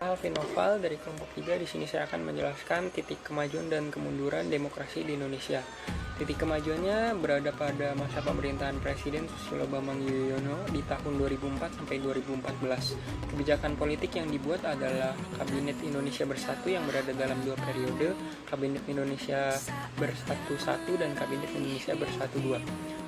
Alvin Noval dari kelompok 3. Di sini saya akan menjelaskan titik kemajuan dan kemunduran demokrasi di Indonesia. Titik kemajuannya berada pada masa pemerintahan Presiden Susilo Bambang Yudhoyono di tahun 2004 sampai 2014. Kebijakan politik yang dibuat adalah Kabinet Indonesia Bersatu yang berada dalam 2 periode, Kabinet Indonesia Bersatu 1 dan Kabinet Indonesia Bersatu 2.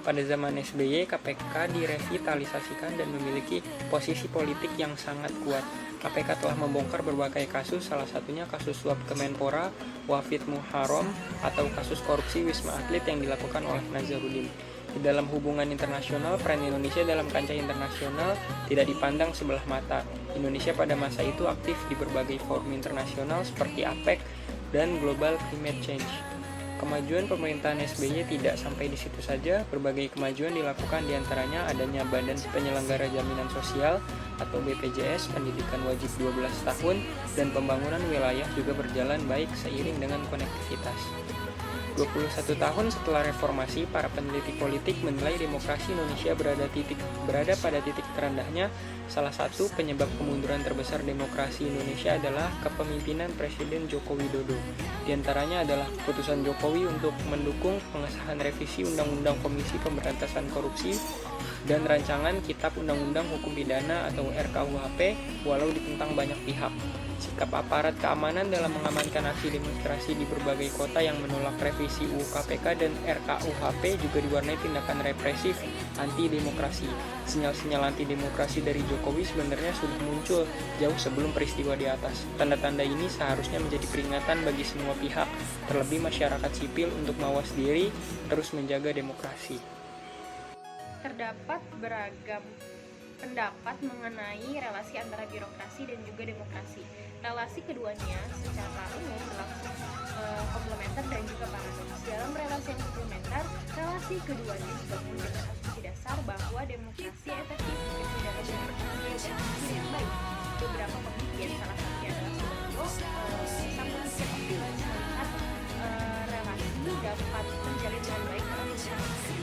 Pada zaman SBY, KPK direvitalisasikan dan memiliki posisi politik yang sangat kuat. KPK telah membongkar berbagai kasus, salah satunya kasus suap Kemenpora, Wafid Muharram, atau kasus korupsi Wisma Atlet yang dilakukan oleh Nazarudin. Di dalam hubungan internasional, peran Indonesia dalam kancah internasional tidak dipandang sebelah mata. Indonesia pada masa itu aktif di berbagai forum internasional seperti APEC dan Global Climate Change. Kemajuan pemerintahan SBY tidak sampai di situ saja. Berbagai kemajuan dilakukan, diantaranya adanya Badan Penyelenggara Jaminan Sosial atau BPJS, pendidikan wajib 12 tahun, dan pembangunan wilayah juga berjalan baik seiring dengan konektivitas. 21 tahun setelah reformasi, para peneliti politik menilai demokrasi Indonesia berada pada titik terendahnya. Salah satu penyebab kemunduran terbesar demokrasi Indonesia adalah kepemimpinan Presiden Joko Widodo. Di antaranya adalah keputusan Jokowi untuk mendukung pengesahan revisi Undang-Undang Komisi Pemberantasan Korupsi dan rancangan Kitab Undang-Undang Hukum Pidana atau RKUHP walau ditentang banyak pihak. Sikap aparat keamanan dalam mengamankan aksi demonstrasi di berbagai kota yang menolak revisi UU KPK dan RKUHP juga diwarnai tindakan represif anti-demokrasi. Sinyal-sinyal anti-demokrasi dari Jokowi sebenarnya sudah muncul jauh sebelum peristiwa di atas. Tanda-tanda ini seharusnya menjadi peringatan bagi semua pihak, terlebih masyarakat sipil, untuk mawas diri, terus menjaga demokrasi. Terdapat beragam pendapat mengenai relasi antara birokrasi dan juga demokrasi. Relasi keduanya secara umum berlangsung komplementer dan juga paradoks. Dalam relasi yang komplementer, relasi keduanya digabung dengan asumsi dasar bahwa demokrasi efektif dalam demokrasi yang baik. Beberapa pemikir, salah satunya adalah Soeharto, sang pemikir optimis melihat relasi dapat terjalin dengan baik dalam demokrasi.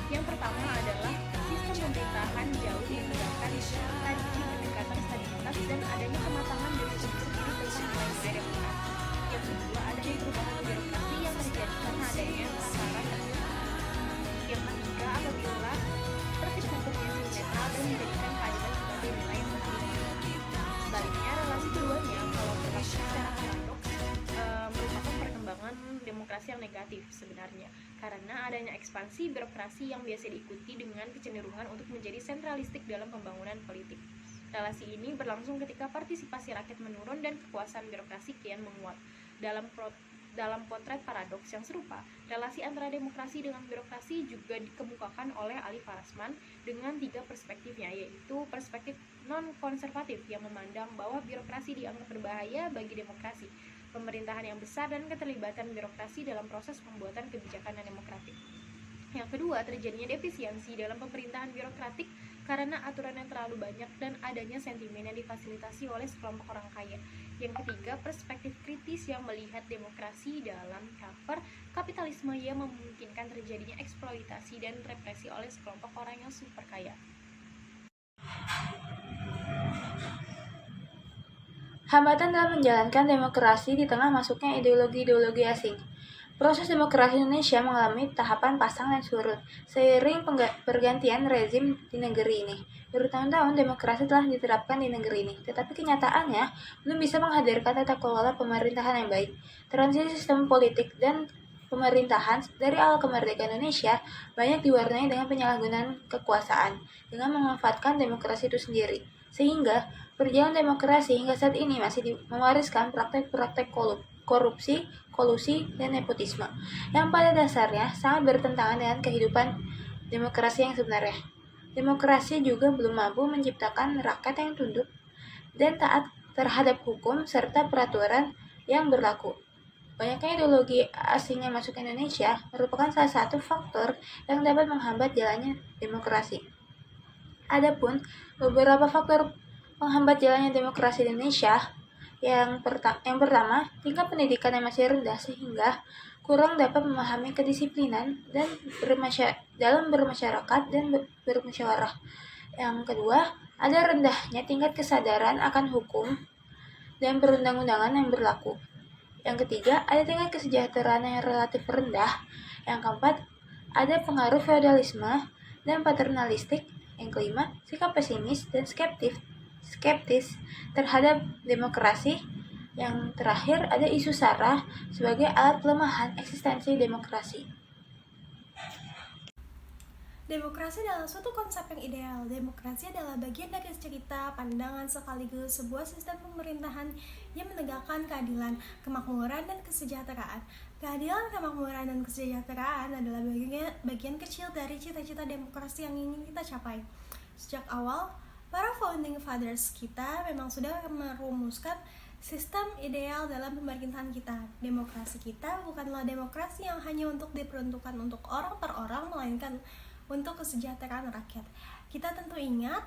Yang pertama adalah sistem pemerintahan jauh menggunakan tradisi pendekatan stabilitas dan adanya kematangan dari segi sendiri tentang nilai-nilai demokrasi. Yang kedua, adanya perubahan birokrasi yang terjadi karena adanya pasaran dan yang ketiga, apabila tertib hukum yang netral dan menjadikan keadilan sebagai nilai yang penting. Sebaliknya, relasi keduanya kalau berlaku secara paradoks merupakan perkembangan demokrasi yang negatif sebenarnya, karena adanya ekspansi birokrasi yang biasa diikuti dengan kecenderungan untuk menjadi sentralistik dalam pembangunan politik. Relasi ini berlangsung ketika partisipasi rakyat menurun dan kekuasaan birokrasi kian menguat. Dalam potret paradoks yang serupa, relasi antara demokrasi dengan birokrasi juga dikemukakan oleh Ali Farasman dengan 3 perspektifnya, yaitu perspektif non-konservatif yang memandang bahwa birokrasi dianggap berbahaya bagi demokrasi, pemerintahan yang besar, dan keterlibatan birokrasi dalam proses pembuatan kebijakan yang demokratik. Yang kedua, terjadinya defisiensi dalam pemerintahan birokratik karena aturan yang terlalu banyak dan adanya sentimen yang difasilitasi oleh sekelompok orang kaya. Yang ketiga, perspektif kritis yang melihat demokrasi dalam cover kapitalisme yang memungkinkan terjadinya eksploitasi dan represi oleh sekelompok orang yang super kaya. Hambatan dalam menjalankan demokrasi di tengah masuknya ideologi-ideologi asing. Proses demokrasi Indonesia mengalami tahapan pasang dan surut seiring pergantian rezim di negeri ini. Bertahun-tahun demokrasi telah diterapkan di negeri ini, tetapi kenyataannya belum bisa menghadirkan tata kelola pemerintahan yang baik. Transisi sistem politik dan pemerintahan dari awal kemerdekaan Indonesia banyak diwarnai dengan penyalahgunaan kekuasaan dengan memanfaatkan demokrasi itu sendiri, sehingga perjalanan demokrasi hingga saat ini masih mewariskan praktek-praktek korupsi, kolusi, dan nepotisme yang pada dasarnya sangat bertentangan dengan kehidupan demokrasi yang sebenarnya. Demokrasi juga belum mampu menciptakan rakyat yang tunduk dan taat terhadap hukum serta peraturan yang berlaku. Banyaknya ideologi asing yang masuk ke Indonesia merupakan salah satu faktor yang dapat menghambat jalannya demokrasi. Adapun beberapa faktor penghambat jalannya demokrasi di Indonesia, yang pertama, tingkat pendidikan yang masih rendah sehingga kurang dapat memahami kedisiplinan dan dalam bermasyarakat dan bermusyawarah. Yang kedua, ada rendahnya tingkat kesadaran akan hukum dan perundang-undangan yang berlaku. Yang ketiga, ada tingkat kesejahteraan yang relatif rendah. Yang keempat, ada pengaruh feodalisme dan paternalistik. Yang kelima, sikap pesimis dan skeptis terhadap demokrasi. Yang terakhir, ada isu SARA sebagai alat pelemahan eksistensi demokrasi. Demokrasi adalah suatu konsep yang ideal. Demokrasi adalah bagian dari cerita, pandangan, sekaligus sebuah sistem pemerintahan yang menegakkan keadilan, kemakmuran, dan kesejahteraan. Keadilan, kemakmuran, dan kesejahteraan adalah bagian kecil dari cita-cita demokrasi yang ingin kita capai. Sejak awal, para founding fathers kita memang sudah merumuskan sistem ideal dalam pemerintahan kita. Demokrasi kita bukanlah demokrasi yang hanya untuk diperuntukkan untuk orang per orang, melainkan untuk kesejahteraan rakyat. Kita tentu ingat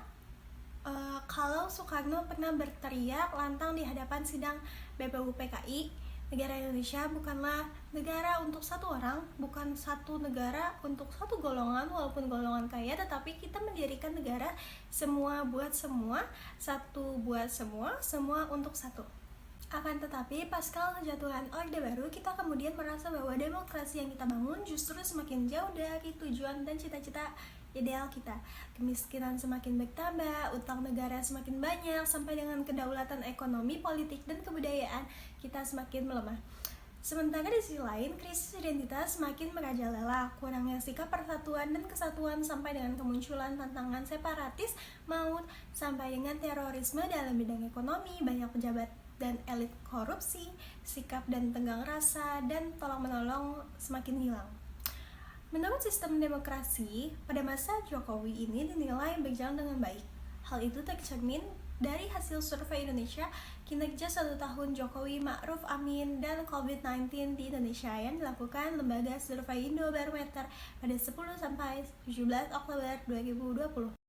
kalau Soekarno pernah berteriak lantang di hadapan sidang BPUPKI, negara Indonesia bukanlah negara untuk satu orang, bukan satu negara untuk satu golongan walaupun golongan kaya, tetapi kita mendirikan negara semua buat semua, satu buat semua, semua untuk satu. Akan tetapi, pasca kejatuhan Orde Baru, kita kemudian merasa bahwa demokrasi yang kita bangun justru semakin jauh dari tujuan dan cita-cita ideal kita. Kemiskinan semakin bertambah, utang negara semakin banyak, sampai dengan kedaulatan ekonomi, politik, dan kebudayaan kita semakin melemah. Sementara di sisi lain, krisis identitas semakin merajalela, kurangnya sikap persatuan dan kesatuan sampai dengan kemunculan tantangan separatis, maut, sampai dengan terorisme dalam bidang ekonomi, banyak pejabat dan elit korupsi, sikap dan tenggang rasa, dan tolong-menolong semakin hilang. Menurut sistem demokrasi, pada masa Jokowi ini dinilai berjalan dengan baik. Hal itu tercermin dari hasil survei Indonesia, kinerja 1 tahun Jokowi Ma'ruf Amin dan COVID-19 di Indonesia yang dilakukan lembaga survei Indobarometer pada 10-17 Oktober 2020.